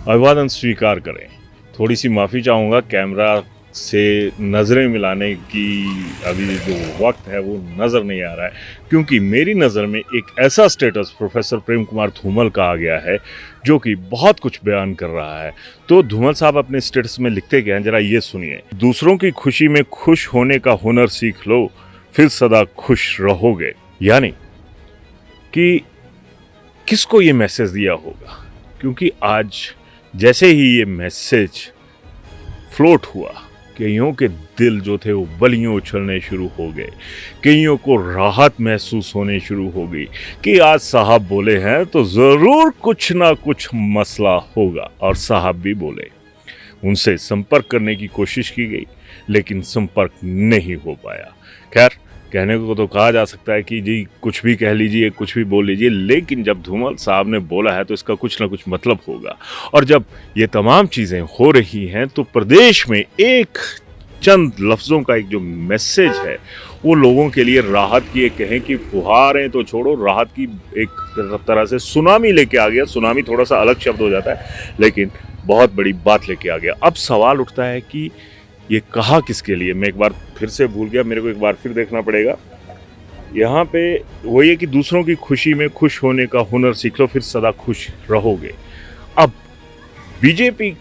अभिवादन स्वीकार करें। थोड़ी सी माफ़ी चाहूँगा, कैमरा से नज़रें मिलाने की अभी जो वक्त है वो नज़र नहीं आ रहा है, क्योंकि मेरी नज़र में एक ऐसा स्टेटस प्रोफेसर प्रेम कुमार धूमल का आ गया है जो कि बहुत कुछ बयान कर रहा है। तो धूमल साहब अपने स्टेटस में लिखते क्या हैं, जरा ये सुनिए। दूसरों की खुशी में खुश होने का हुनर सीख लो, फिर सदा खुश रहोगे। यानी कि किसको ये मैसेज दिया होगा, क्योंकि आज जैसे ही ये मैसेज फ्लोट हुआ, कईयों के दिल जो थे वो बलियों उछलने शुरू हो गए, कईयों को राहत महसूस होने शुरू हो गई कि आज साहब बोले हैं तो ज़रूर कुछ ना कुछ मसला होगा। और साहब भी बोले, उनसे संपर्क करने की कोशिश की गई लेकिन संपर्क नहीं हो पाया। खैर, कहने को तो कहा जा सकता है कि जी कुछ भी कह लीजिए, कुछ भी बोल लीजिए, लेकिन जब धूमल साहब ने बोला है तो इसका कुछ ना कुछ मतलब होगा। और जब ये तमाम चीज़ें हो रही हैं तो प्रदेश में एक चंद लफ्ज़ों का एक जो मैसेज है वो लोगों के लिए राहत की, एक कहें कि फुहारें तो छोड़ो, राहत की एक तरह से सुनामी लेके आ गया। सुनामी थोड़ा सा अलग शब्द हो जाता है, लेकिन बहुत बड़ी बात लेके आ गया। अब सवाल उठता है कि ये कहा किसके लिए। मैं एक बार फिर से भूल गया, मेरे को एक बार फिर देखना पड़ेगा। यहाँ पे वही है कि दूसरों की खुशी में खुश होने का हुनर सीख लो, फिर सदा खुश रहोगे। अब बीजेपी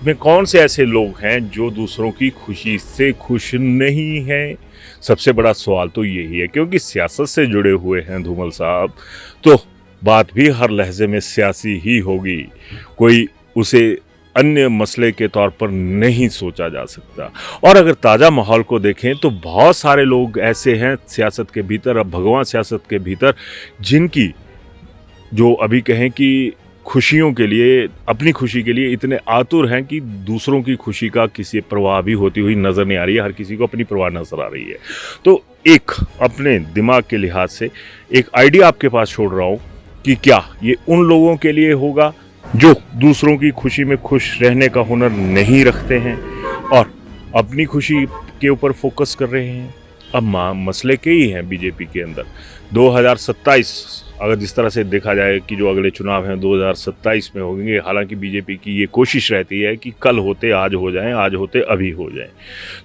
में कौन से ऐसे लोग हैं जो दूसरों की खुशी से खुश नहीं हैं? सबसे बड़ा सवाल तो यही है, क्योंकि सियासत से जुड़े हुए हैं धूमल साहब, तो बात भी हर लहजे में सियासी ही होगी। कोई उसे अन्य मसले के तौर पर नहीं सोचा जा सकता। और अगर ताज़ा माहौल को देखें तो बहुत सारे लोग ऐसे हैं सियासत के भीतर, अब भगवान सियासत के भीतर, जिनकी जो अभी कहें कि खुशियों के लिए, अपनी खुशी के लिए इतने आतुर हैं कि दूसरों की खुशी का किसी परवाह भी होती हुई नज़र नहीं आ रही है। हर किसी को अपनी परवाह नज़र आ रही है। तो एक अपने दिमाग के लिहाज से एक आइडिया आपके पास छोड़ रहा हूँ कि क्या ये उन लोगों के लिए होगा जो दूसरों की खुशी में खुश रहने का हुनर नहीं रखते हैं और अपनी खुशी के ऊपर फोकस कर रहे हैं। अब मसले कई हैं बीजेपी के अंदर। 2027 अगर जिस तरह से देखा जाए कि जो अगले चुनाव हैं 2027 में होंगे, हालांकि बीजेपी की ये कोशिश रहती है कि कल होते आज हो जाएं, आज होते अभी हो जाएं।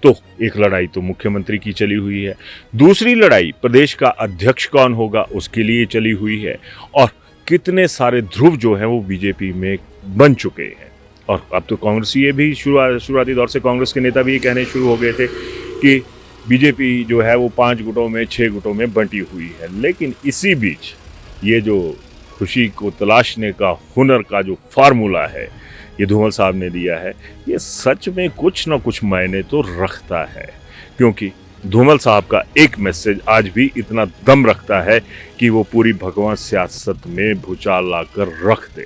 तो एक लड़ाई तो मुख्यमंत्री की चली हुई है, दूसरी लड़ाई प्रदेश का अध्यक्ष कौन होगा उसके लिए चली हुई है, और कितने सारे ध्रुव जो हैं वो बीजेपी में बन चुके हैं। और अब तो कांग्रेसी भी शुरुआती दौर से कांग्रेस के नेता भी ये कहने शुरू हो गए थे कि बीजेपी जो है वो 5 गुटों में 6 गुटों में बंटी हुई है। लेकिन इसी बीच ये जो खुशी को तलाशने का हुनर का जो फार्मूला है ये धूमल साहब ने दिया है, ये सच में कुछ ना कुछ मायने तो रखता है, क्योंकि धूमल साहब का एक मैसेज आज भी इतना दम रखता है कि वो पूरी भगवान सियासत में भूचाल लाकर रख दे।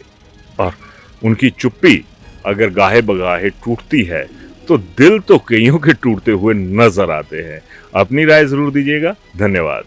और उनकी चुप्पी अगर गाहे बगाहे टूटती है तो दिल तो कईयों के टूटते हुए नजर आते हैं। अपनी राय जरूर दीजिएगा। धन्यवाद।